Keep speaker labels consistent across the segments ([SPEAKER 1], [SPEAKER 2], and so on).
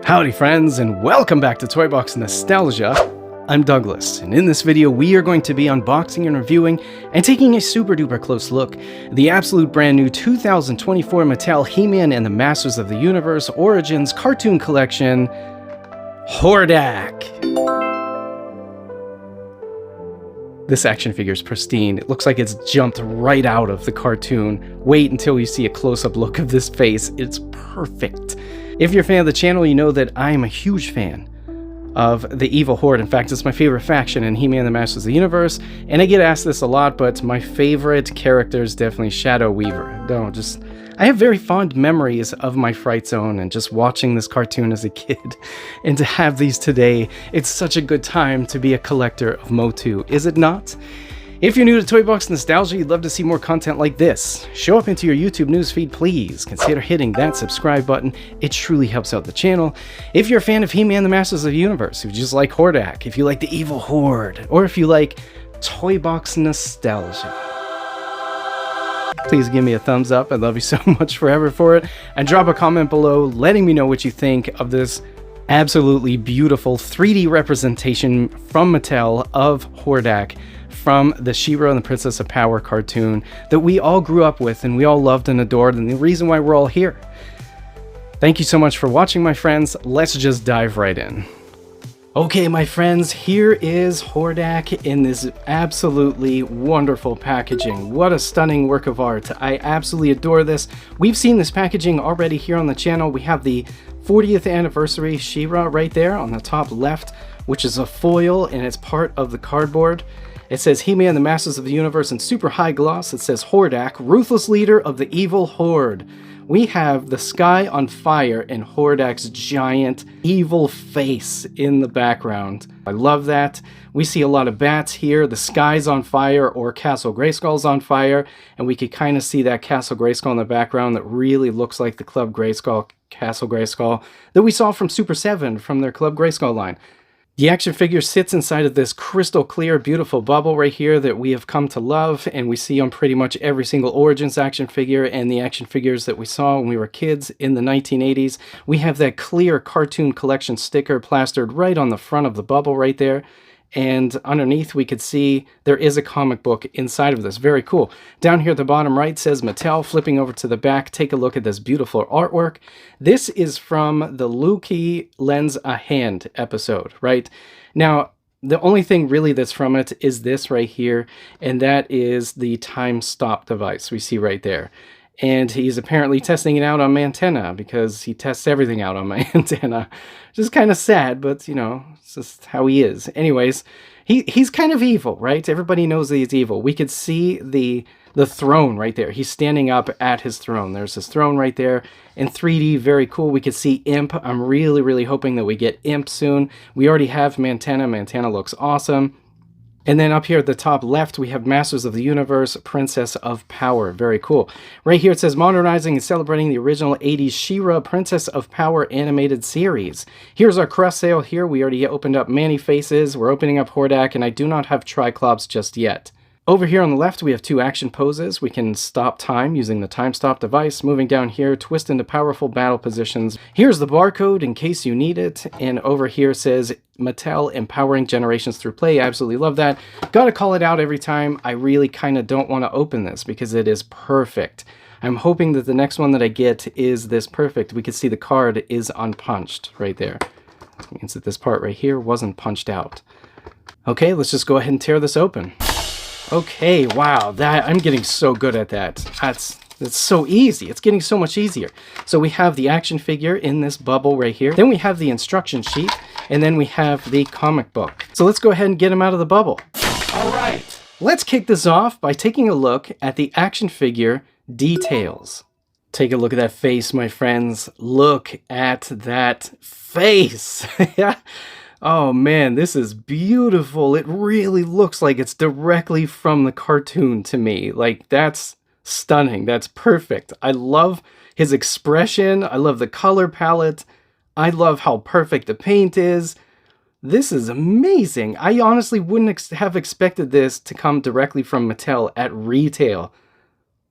[SPEAKER 1] Howdy friends, and welcome back to Toy Box Nostalgia. I'm Douglas, and in this video we are going to be unboxing and reviewing and taking a super duper close look at the absolute brand new 2024 Mattel He-Man and the Masters of the Universe Origins Cartoon Collection Hordak. This action figure is pristine. It looks like it's jumped right out of the cartoon. Wait until you see a close-up look of this face. It's perfect. If you're a fan of the channel, you know that I am a huge fan of the Evil Horde. In fact, it's my favorite faction in He-Man and the Masters of the Universe, and I get asked this a lot, but my favorite character is definitely Shadow Weaver. I have very fond memories of my Fright Zone and just watching this cartoon as a kid, and to have these today, it's such a good time to be a collector of Motu, is it not? If you're new to Toy Box Nostalgia, you'd love to see more content like this. Show up into your YouTube newsfeed, please. Consider hitting that subscribe button. It truly helps out the channel. If you're a fan of He-Man and the Masters of the Universe, if you just like Hordak, if you like the Evil Horde, or if you like Toy Box Nostalgia, please give me a thumbs up. I'd love you so much forever for it. And drop a comment below letting me know what you think of this absolutely beautiful 3D representation from Mattel of Hordak, from the She-Ra and the Princess of Power cartoon that we all grew up with and we all loved and adored, and the reason why we're all here. Thank you so much for watching, my friends. Let's just dive right in. Okay, my friends, here is Hordak in this absolutely wonderful packaging. What a stunning work of art. I absolutely adore this. We've seen this packaging already here on the channel. We have the 40th anniversary She-Ra right there on the top left, which is a foil and it's part of the cardboard. It says He-Man, the Masters of the Universe in super high gloss. It says Hordak, ruthless leader of the evil horde. We have the sky on fire and Hordak's giant evil face in the background. I love that. We see a lot of bats here. The sky's on fire, or Castle Grayskull's on fire, and we could kind of see that Castle Grayskull in the background that really looks like the Club Grayskull, Castle Grayskull, that we saw from Super 7 from their Club Grayskull line. The action figure sits inside of this crystal clear, beautiful bubble right here that we have come to love, and we see on pretty much every single Origins action figure and the action figures that we saw when we were kids in the 1980s. We have that clear cartoon collection sticker plastered right on the front of the bubble right there. And underneath we could see there is a comic book inside of this. Very cool. Down here at the bottom right says Mattel. Flipping over to the back, take a look at this beautiful artwork. This is from the Luki Lends a Hand episode, right? Now, the only thing really that's from it is this right here, and that is the time stop device we see right there. And he's apparently testing it out on Mantenna, because he tests everything out on my antenna. Which is kind of sad, but, you know, it's just how he is. Anyways, he's kind of evil, right? Everybody knows that he's evil. We could see the throne right there. He's standing up at his throne. There's his throne right there in 3D. Very cool. We could see Imp. I'm really, really hoping that we get Imp soon. We already have Mantenna. Mantenna looks awesome. And then up here at the top left, we have Masters of the Universe, Princess of Power. Very cool. Right here it says modernizing and celebrating the original 80s She-Ra Princess of Power animated series. Here's our cross sale here. We already opened up Manny Faces. We're opening up Hordak, and I do not have Triclops just yet. Over here on the left, we have two action poses. We can stop time using the time stop device. Moving down here, twist into powerful battle positions. Here's the barcode in case you need it. And over here says Mattel empowering generations through play. I absolutely love that. Gotta call it out every time. I really kind of don't want to open this because it is perfect. I'm hoping that the next one that I get is this perfect. We can see the card is unpunched right there. That means that this part right here wasn't punched out. Okay, let's just go ahead and tear this open. Okay, wow, I'm getting so good at that. That's so easy. It's getting so much easier. So we have the action figure in this bubble right here. Then we have the instruction sheet, and then we have the comic book. So let's go ahead and get him out of the bubble. All right, let's kick this off by taking a look at the action figure details. Take a look at that face, my friends. Look at that face. Yeah. Oh man, this is beautiful. It really looks like it's directly from the cartoon to me. Like, that's stunning. That's perfect. I love his expression. I love the color palette. I love how perfect the paint is. This is amazing. I honestly wouldn't have expected this to come directly from Mattel at retail.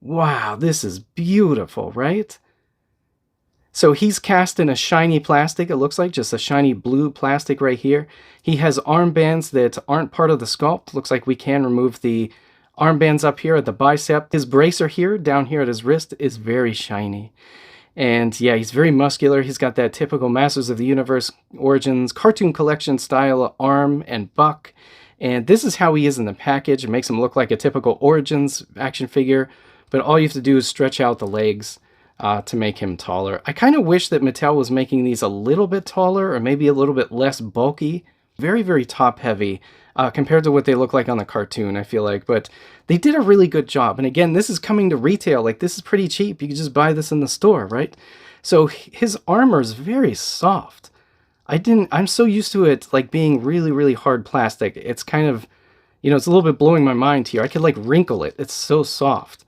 [SPEAKER 1] Wow, this is beautiful, right? So he's cast in a shiny plastic, it looks like, just a shiny blue plastic right here. He has armbands that aren't part of the sculpt. Looks like we can remove the armbands up here at the bicep. His bracer here, down here at his wrist, is very shiny. And yeah, he's very muscular. He's got that typical Masters of the Universe Origins Cartoon Collection style arm and buck. And this is how he is in the package. It makes him look like a typical Origins action figure, but all you have to do is stretch out the legs to make him taller. I kind of wish that Mattel was making these a little bit taller or maybe a little bit less bulky. Very, very top heavy compared to what they look like on the cartoon, I feel like. But they did a really good job. And again, this is coming to retail. Like, this is pretty cheap. You can just buy this in the store, right? So his armor is very soft. I'm so used to it like being really, really hard plastic. It's kind of, you know, it's a little bit blowing my mind here. I could like wrinkle it. It's so soft.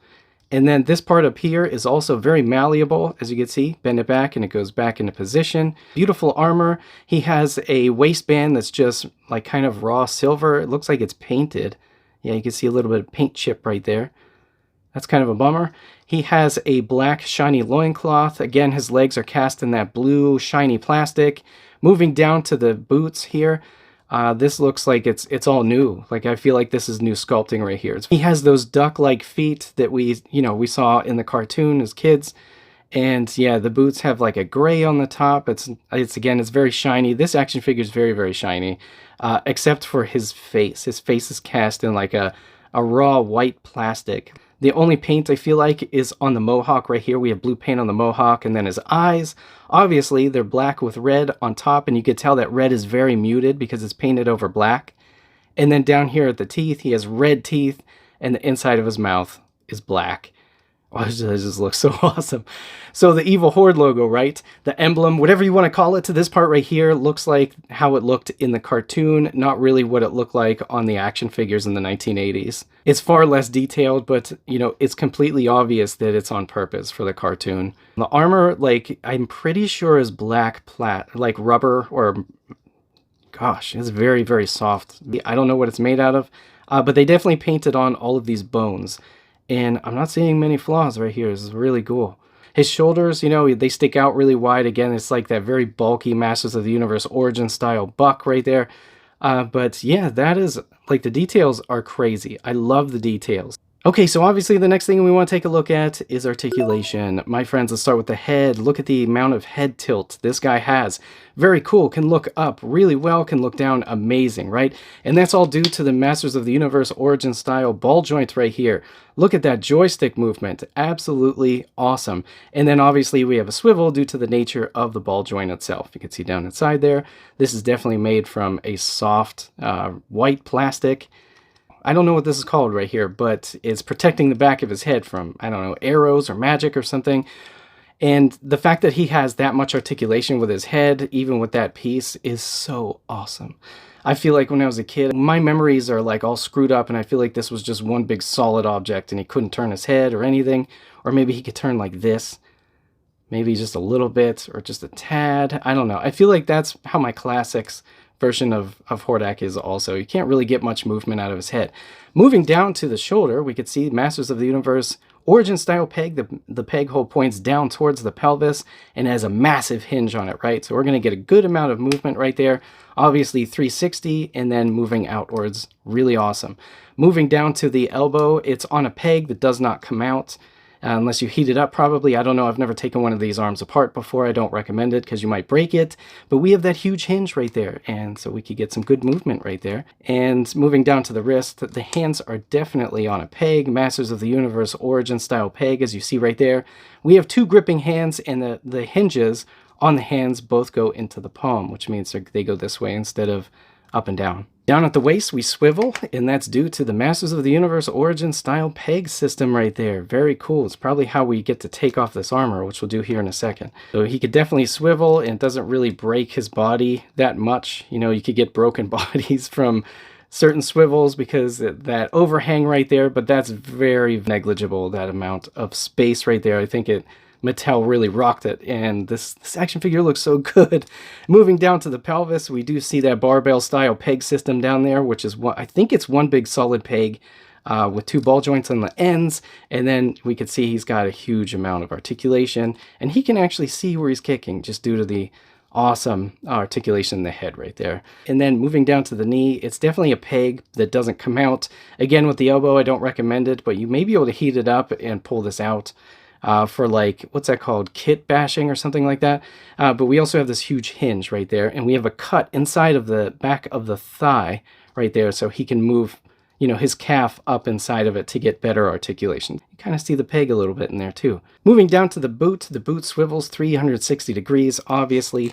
[SPEAKER 1] And then this part up here is also very malleable, as you can see. Bend it back and it goes back into position. Beautiful armor. He has a waistband that's just like kind of raw silver. It looks like it's painted. Yeah, you can see a little bit of paint chip right there. That's kind of a bummer. He has a black shiny loincloth. Again, his legs are cast in that blue shiny plastic. Moving down to the boots here. This looks like it's all new. Like, I feel like this is new sculpting right here. He has those duck-like feet that we saw in the cartoon as kids. And yeah, the boots have like a gray on the top. It's very shiny. This action figure is very, very shiny, except for his face. His face is cast in like a raw white plastic. The only paint I feel like is on the mohawk right here. We have blue paint on the mohawk, and then his eyes. Obviously, they're black with red on top, and you could tell that red is very muted because it's painted over black. And then down here at the teeth, he has red teeth, and the inside of his mouth is black. Oh, it just looks so awesome. So the Evil Horde logo, right? The emblem, whatever you want to call it, to this part right here, looks like how it looked in the cartoon, not really what it looked like on the action figures in the 1980s. It's far less detailed, but, you know, it's completely obvious that it's on purpose for the cartoon. The armor, like, I'm pretty sure is black like rubber, or, gosh, it's very, very soft. I don't know what it's made out of, but they definitely painted on all of these bones. And I'm not seeing many flaws right here. This is really cool. His shoulders, you know, they stick out really wide. Again, it's like that very bulky Masters of the Universe Origin style buck right there. But yeah, that is, like, the details are crazy. I love the details. Okay, so obviously the next thing we want to take a look at is articulation. My friends, let's start with the head. Look at the amount of head tilt this guy has. Very cool, can look up really well, can look down amazing, right? And that's all due to the Masters of the Universe Origin style ball joint right here. Look at that joystick movement, absolutely awesome. And then obviously we have a swivel due to the nature of the ball joint itself. You can see down inside there, this is definitely made from a soft white plastic. I don't know what this is called right here, but it's protecting the back of his head from, I don't know, arrows or magic or something. And the fact that he has that much articulation with his head, even with that piece, is so awesome. I feel like when I was a kid, my memories are like all screwed up, and I feel like this was just one big solid object and he couldn't turn his head or anything. Or maybe he could turn like this. Maybe just a little bit or just a tad. I don't know. I feel like that's how my classics version of Hordak is also. You can't really get much movement out of his head. Moving down to the shoulder, we could see Masters of the Universe Origin style peg. The peg hole points down towards the pelvis and has a massive hinge on it, right? So we're going to get a good amount of movement right there. Obviously 360 and then moving outwards. Really awesome. Moving down to the elbow, it's on a peg that does not come out. Unless you heat it up, probably. I don't know. I've never taken one of these arms apart before. I don't recommend it because you might break it. But we have that huge hinge right there. And so we could get some good movement right there. And moving down to the wrist, the hands are definitely on a peg. Masters of the Universe Origin style peg, as you see right there. We have two gripping hands, and the hinges on the hands both go into the palm, which means they go this way instead of up and down. Down at the waist, we swivel, and that's due to the Masters of the Universe Origin style peg system right there. Very cool. It's probably how we get to take off this armor, which we'll do here in a second. So he could definitely swivel, and it doesn't really break his body that much. You know, you could get broken bodies from certain swivels because that overhang right there, but that's very negligible, that amount of space right there. I think Mattel really rocked it, and this action figure looks so good. Moving down to the pelvis, we do see that barbell style peg system down there, which is I think it's one big solid peg. with 2 ball joints on the ends, and then we can see he's got a huge amount of articulation, and he can actually see where he's kicking just due to the awesome articulation in the head right there. And then moving down to the knee, it's definitely a peg that doesn't come out. Again, with the elbow, I don't recommend it, but you may be able to heat it up and pull this out for like, what's that called? Kit bashing or something like that. But we also have this huge hinge right there, and we have a cut inside of the back of the thigh right there, so he can move, you know, his calf up inside of it to get better articulation. You kind of see the peg a little bit in there too. Moving down to the boot swivels 360 degrees, obviously.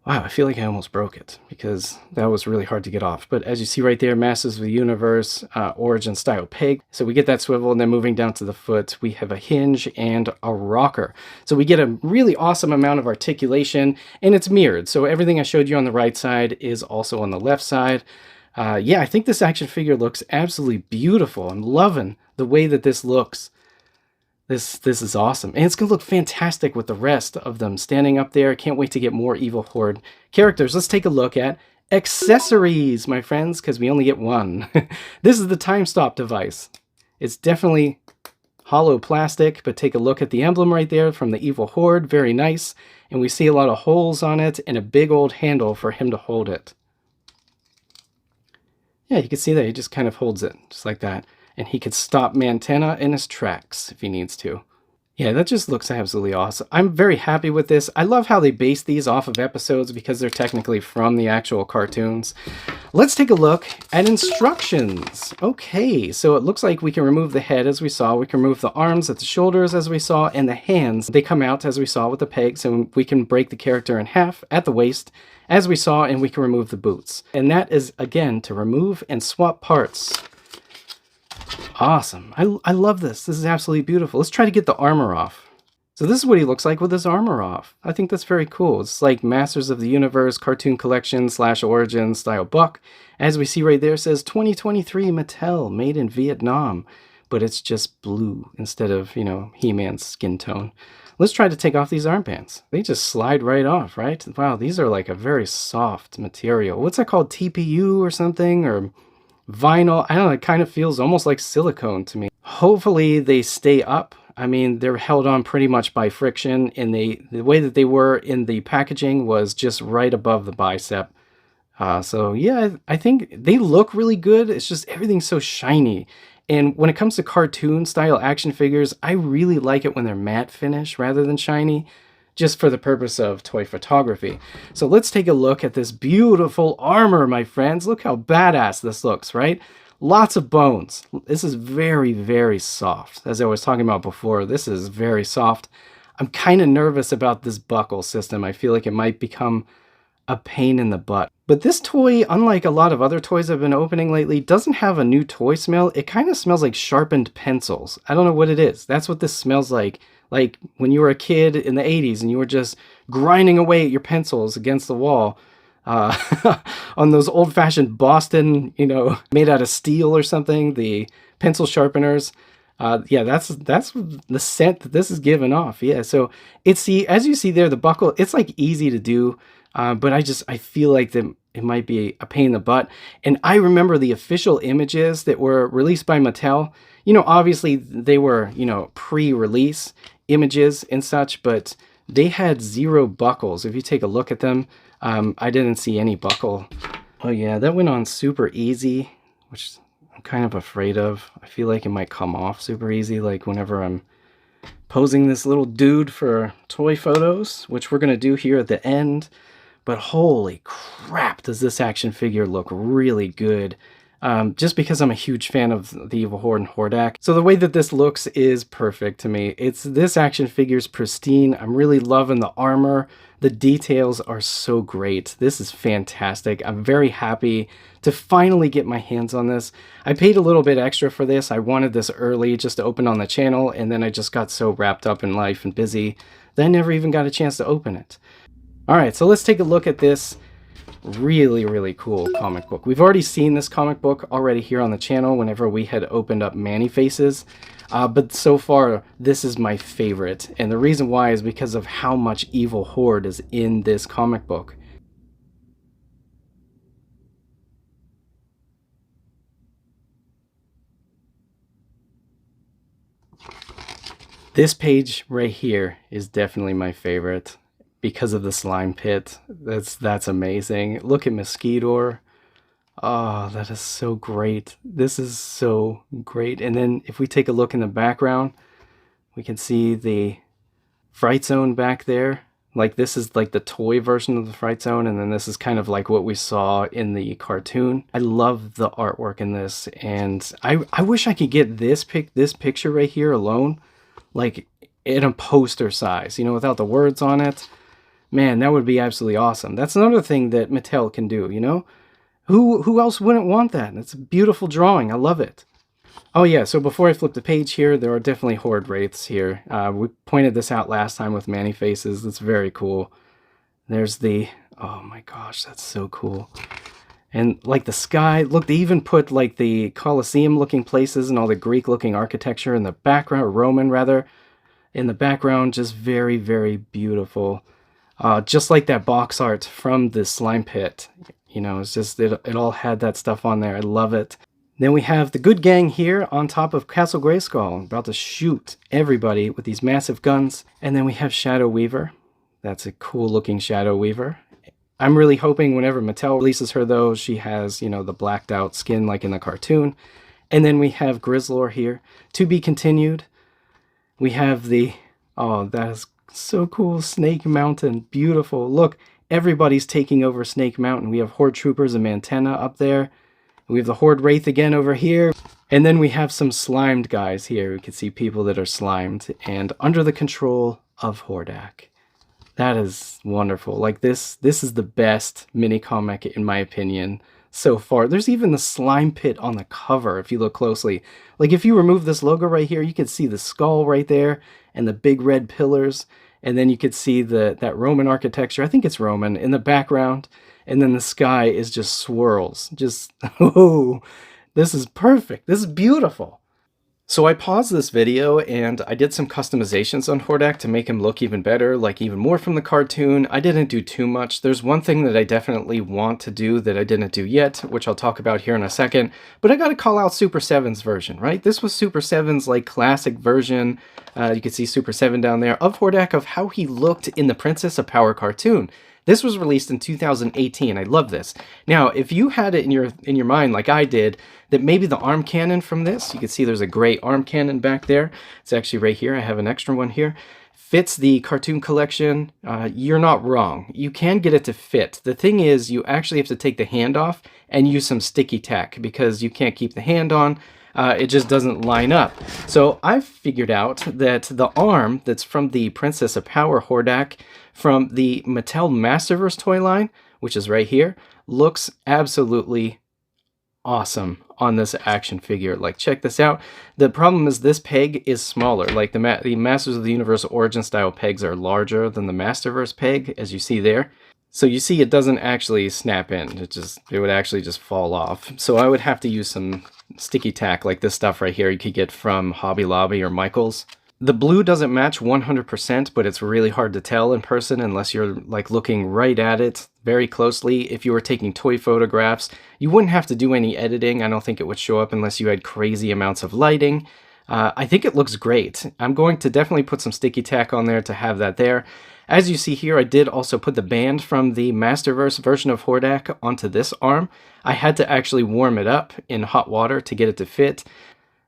[SPEAKER 1] Wow, I feel like I almost broke it because that was really hard to get off. But as you see right there, Masters of the Universe Origin style peg. So we get that swivel, and then moving down to the foot, we have a hinge and a rocker. So we get a really awesome amount of articulation, and it's mirrored. So everything I showed you on the right side is also on the left side. Yeah, I think this action figure looks absolutely beautiful. I'm loving the way that this looks. This is awesome. And it's going to look fantastic with the rest of them standing up there. Can't wait to get more Evil Horde characters. Let's take a look at accessories, my friends, because we only get one. This is the time stop device. It's definitely hollow plastic, but take a look at the emblem right there from the Evil Horde. Very nice. And we see a lot of holes on it and a big old handle for him to hold it. Yeah, you can see that he just kind of holds it just like that. And he could stop Mantenna in his tracks if he needs to. Yeah, that just looks absolutely awesome. I'm very happy with this. I love how they base these off of episodes because they're technically from the actual cartoons. Let's take a look at instructions. Okay, so it looks like we can remove the head as we saw. We can remove the arms at the shoulders as we saw, and the hands. They come out as we saw with the pegs, and we can break the character in half at the waist as we saw, and we can remove the boots. And that is, again, to remove and swap parts. Awesome. I love this. This is absolutely beautiful. Let's try to get the armor off. So this is what he looks like with his armor off. I think that's very cool. It's like Masters of the Universe Cartoon Collection / Origin style buck. As we see right there, it says 2023 Mattel, made in Vietnam. But it's just blue instead of, you know, He-Man's skin tone. Let's try to take off these armbands. They just slide right off, right? Wow, these are like a very soft material. What's that called? TPU or something? Or vinyl? I don't know, it kind of feels almost like silicone to me. Hopefully they stay up. I mean, they're held on pretty much by friction, and the way that they were in the packaging was just right above the bicep. So yeah, I think they look really good. It's just everything's so shiny. And when it comes to cartoon style action figures, I really like it when they're matte finish rather than shiny, just for the purpose of toy photography. So let's take a look at this beautiful armor, my friends. Look how badass this looks, right? Lots of bones. This is very, very soft. As I was talking about before, this is very soft. I'm kind of nervous about this buckle system. I feel like it might become a pain in the butt. But this toy, unlike a lot of other toys I've been opening lately, doesn't have a new toy smell. It kind of smells like sharpened pencils. I don't know what it is. That's what this smells like when you were a kid in the 80s and you were just grinding away at your pencils against the wall on those old-fashioned Boston, you know, made out of steel or something, the pencil sharpeners. Yeah, that's the scent that this is giving off. Yeah, so it's as you see there, the buckle, it's like easy to do, but I feel like that it might be a pain in the butt. And I remember the official images that were released by Mattel. You know, obviously they were, you know, pre-release images and such, but they had 0 buckles. If you take a look at them, I didn't see any buckle. Oh yeah, that went on super easy, which I'm kind of afraid of. I feel like it might come off super easy, like whenever I'm posing this little dude for toy photos, which we're going to do here at the end. But holy crap, does this action figure look really good. Just because I'm a huge fan of the Evil Horde and Hordak. So the way that this looks is perfect to me. This action figure's pristine. I'm really loving the armor. The details are so great. This is fantastic. I'm very happy to finally get my hands on this. I paid a little bit extra for this. I wanted this early just to open on the channel, and then I just got so wrapped up in life and busy that I never even got a chance to open it. Alright, so let's take a look at this really, really cool comic book. We've already seen this comic book already here on the channel whenever we had opened up Man-E-Faces. But so far, this is my favorite. And the reason why is because of how much Evil Horde is in this comic book. This page right here is definitely my favorite because of the slime pit. That's amazing. Look at Mosquito. Oh, that is so great. This is so great. And then if we take a look in the background, we can see the Fright Zone back there. Like, this is like the toy version of the Fright Zone, and then this is kind of like what we saw in the cartoon. I love the artwork in this, and I wish I could get this picture right here alone, like in a poster size, you know, without the words on it. Man, that would be absolutely awesome. That's another thing that Mattel can do, you know? Who else wouldn't want that? It's a beautiful drawing. I love it. Oh yeah, so before I flip the page here, there are definitely Horde wraiths here. We pointed this out last time with Manny faces. That's very cool. There's the... oh my gosh, that's so cool. And like the sky, look, they even put like the Colosseum looking places and all the Greek looking architecture in the background, or Roman rather, in the background. Just very, very beautiful. Just like that box art from the slime pit. You know, it's just, it all had that stuff on there. I love it. Then we have the good gang here on top of Castle Grayskull, about to shoot everybody with these massive guns. And then we have Shadow Weaver. That's a cool looking Shadow Weaver. I'm really hoping whenever Mattel releases her though, she has, you know, the blacked out skin like in the cartoon. And then we have Grizzlor here, to be continued. We have the, oh, that is so cool, Snake Mountain, beautiful. Look, everybody's taking over Snake Mountain. We have Horde Troopers and Mantenna up there. We have the Horde Wraith again over here. And then we have some slimed guys here. We can see people that are slimed and under the control of Hordak. That is wonderful. Like this is the best mini comic in my opinion so far. There's even the slime pit on the cover if you look closely. Like if you remove this logo right here, you can see the skull right there and the big red pillars. And then you could see that Roman architecture. I think it's Roman in the background. And then the sky is just swirls. Just, oh, this is perfect. This is beautiful. So I paused this video and I did some customizations on Hordak to make him look even better, like even more from the cartoon. I didn't do too much. There's one thing that I definitely want to do that I didn't do yet, which I'll talk about here in a second. But I gotta call out Super 7's version, right? This was Super 7's like classic version. You can see Super 7 down there of Hordak, of how he looked in the Princess of Power cartoon. This was released in 2018. I love this. Now, if you had it in your mind, like I did, that maybe the arm cannon from this, you can see there's a gray arm cannon back there. It's actually right here. I have an extra one here. Fits the cartoon collection. You're not wrong. You can get it to fit. The thing is, you actually have to take the hand off and use some sticky tack because you can't keep the hand on. It just doesn't line up. So I've figured out that the arm that's from the Princess of Power Hordak from the Mattel Masterverse toy line, which is right here, looks absolutely awesome on this action figure. Like, check this out. The problem is this peg is smaller. Like the Masters of the Universe Origin style pegs are larger than the Masterverse peg, as you see there. So you see it doesn't actually snap in. It would actually just fall off. So I would have to use some sticky tack like this stuff right here you could get from Hobby Lobby or Michael's. The blue doesn't match 100%, but it's really hard to tell in person unless you're like looking right at it very closely. If you were taking toy photographs, you wouldn't have to do any editing. I don't think it would show up unless you had crazy amounts of lighting. I think it looks great. I'm going to definitely put some sticky tack on there to have that there. As you see here, I did also put the band from the Masterverse version of Hordak onto this arm. I had to actually warm it up in hot water to get it to fit,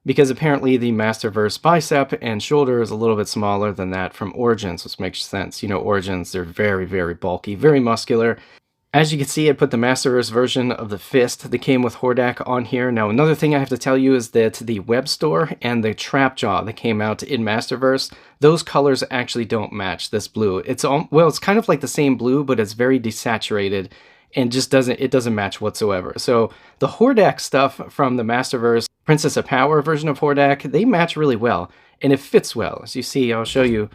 [SPEAKER 1] because apparently the Masterverse bicep and shoulder is a little bit smaller than that from Origins, which makes sense. You know, Origins, they're very, very bulky, very muscular. As you can see, I put the Masterverse version of the fist that came with Hordak on here. Now, another thing I have to tell you is that the web store and the trap jaw that came out in Masterverse, those colors actually don't match this blue. It's kind of like the same blue, but it's very desaturated and just doesn't match whatsoever. So the Hordak stuff from the Masterverse Princess of Power version of Hordak, they match really well, and it fits well. As you see, I'll show you.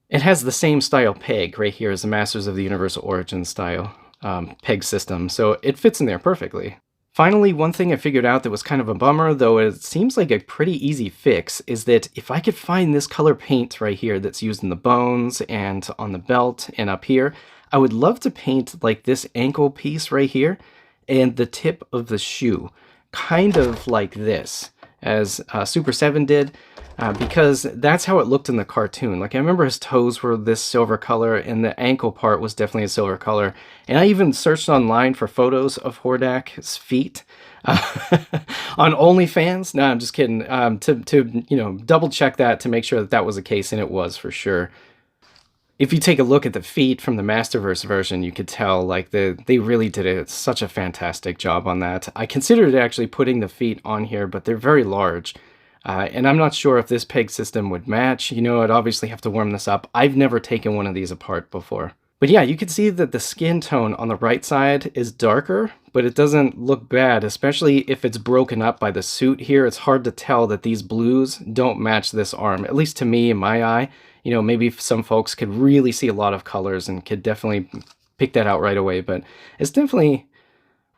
[SPEAKER 1] It has the same style peg right here as the Masters of the Universe Origin style peg system, so it fits in there perfectly. Finally, one thing I figured out that was kind of a bummer, though it seems like a pretty easy fix, is that if I could find this color paint right here that's used in the bones and on the belt and up here, I would love to paint like this ankle piece right here and the tip of the shoe, kind of like this, as Super 7 did. because that's how it looked in the cartoon. Like, I remember his toes were this silver color, and the ankle part was definitely a silver color. And I even searched online for photos of Hordak's feet on OnlyFans. No, I'm just kidding. To double check that to make sure that that was the case, and it was for sure. If you take a look at the feet from the Masterverse version, you could tell like they really did such a fantastic job on that. I considered actually putting the feet on here, but they're very large. And I'm not sure if this peg system would match. You know, I'd obviously have to warm this up. I've never taken one of these apart before. But yeah, you can see that the skin tone on the right side is darker, but it doesn't look bad, especially if it's broken up by the suit here. It's hard to tell that these blues don't match this arm, at least to me in my eye. You know, maybe some folks could really see a lot of colors and could definitely pick that out right away, but it's definitely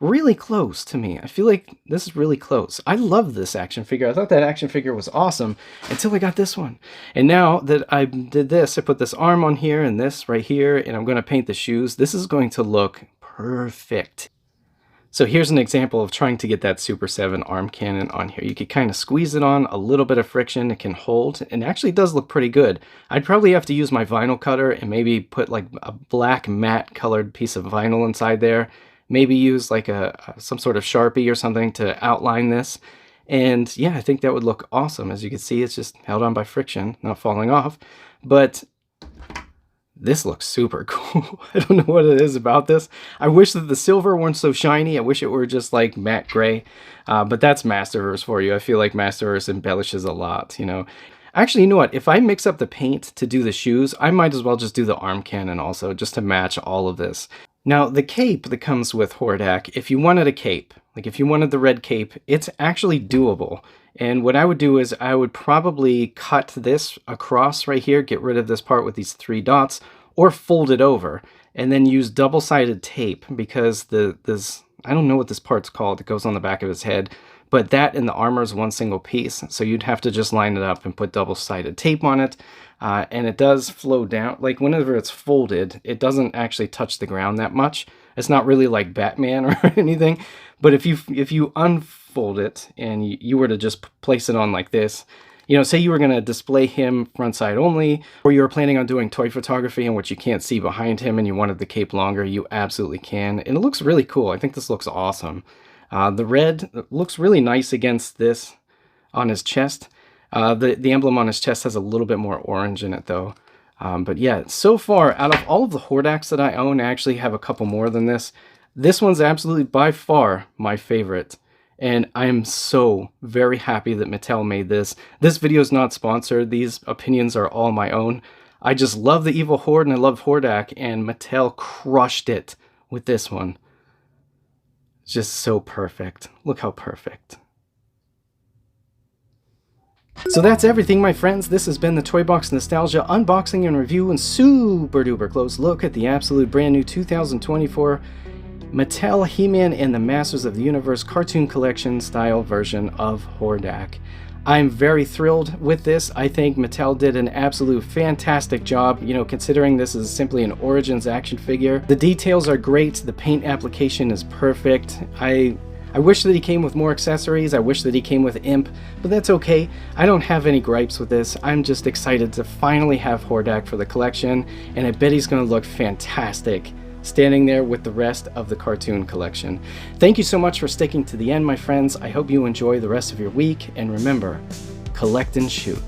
[SPEAKER 1] really close to me. I feel like this is really close. I love this action figure. I thought that action figure was awesome until I got this one. And now that I did this, I put this arm on here and this right here, and I'm going to paint the shoes. This is going to look perfect. So here's an example of trying to get that Super 7 arm cannon on here. You could kind of squeeze it on, a little bit of friction, it can hold, and actually does look pretty good. I'd probably have to use my vinyl cutter and maybe put like a black matte colored piece of vinyl inside there. Maybe use like some sort of Sharpie or something to outline this. And yeah, I think that would look awesome. As you can see, it's just held on by friction, not falling off. But this looks super cool. I don't know what it is about this. I wish that the silver weren't so shiny. I wish it were just like matte gray. But that's Masterverse for you. I feel like Masterverse embellishes a lot, you know. Actually, you know what? If I mix up the paint to do the shoes, I might as well just do the arm cannon also, just to match all of this. Now, the cape that comes with Hordak, if you wanted a cape, like if you wanted the red cape, it's actually doable. And what I would do is I would probably cut this across right here, get rid of this part with these 3 dots, or fold it over, and then use double-sided tape, because this I don't know what this part's called, it goes on the back of his head, but that and the armor is one single piece, so you'd have to just line it up and put double-sided tape on it. And it does flow down, like whenever it's folded, it doesn't actually touch the ground that much. It's not really like Batman or anything, but if you unfold it and you were to just place it on like this, you know, say you were going to display him front side only, or you were planning on doing toy photography in which you can't see behind him and you wanted the cape longer, you absolutely can. And it looks really cool. I think this looks awesome. The red looks really nice against this on his chest. The emblem on his chest has a little bit more orange in it though. But yeah, so far out of all of the Hordaks that I own, I actually have a couple more than this. This one's absolutely by far my favorite. And I am so very happy that Mattel made this. This video is not sponsored. These opinions are all my own. I just love the Evil Horde and I love Hordak, and Mattel crushed it with this one. It's just so perfect. Look how perfect. So that's everything, my friends. This has been the Toy Box Nostalgia unboxing and review and super duper close look at the absolute brand new 2024 Mattel He-Man and the Masters of the Universe Cartoon Collection style version of Hordak. I'm very thrilled with this. I think Mattel did an absolute fantastic job, you know, considering this is simply an Origins action figure. The details are great, the paint application is perfect. I wish that he came with more accessories, I wish that he came with Imp, but that's okay. I don't have any gripes with this. I'm just excited to finally have Hordak for the collection, and I bet he's going to look fantastic standing there with the rest of the cartoon collection. Thank you so much for sticking to the end, my friends. I hope you enjoy the rest of your week, and remember, collect and shoot.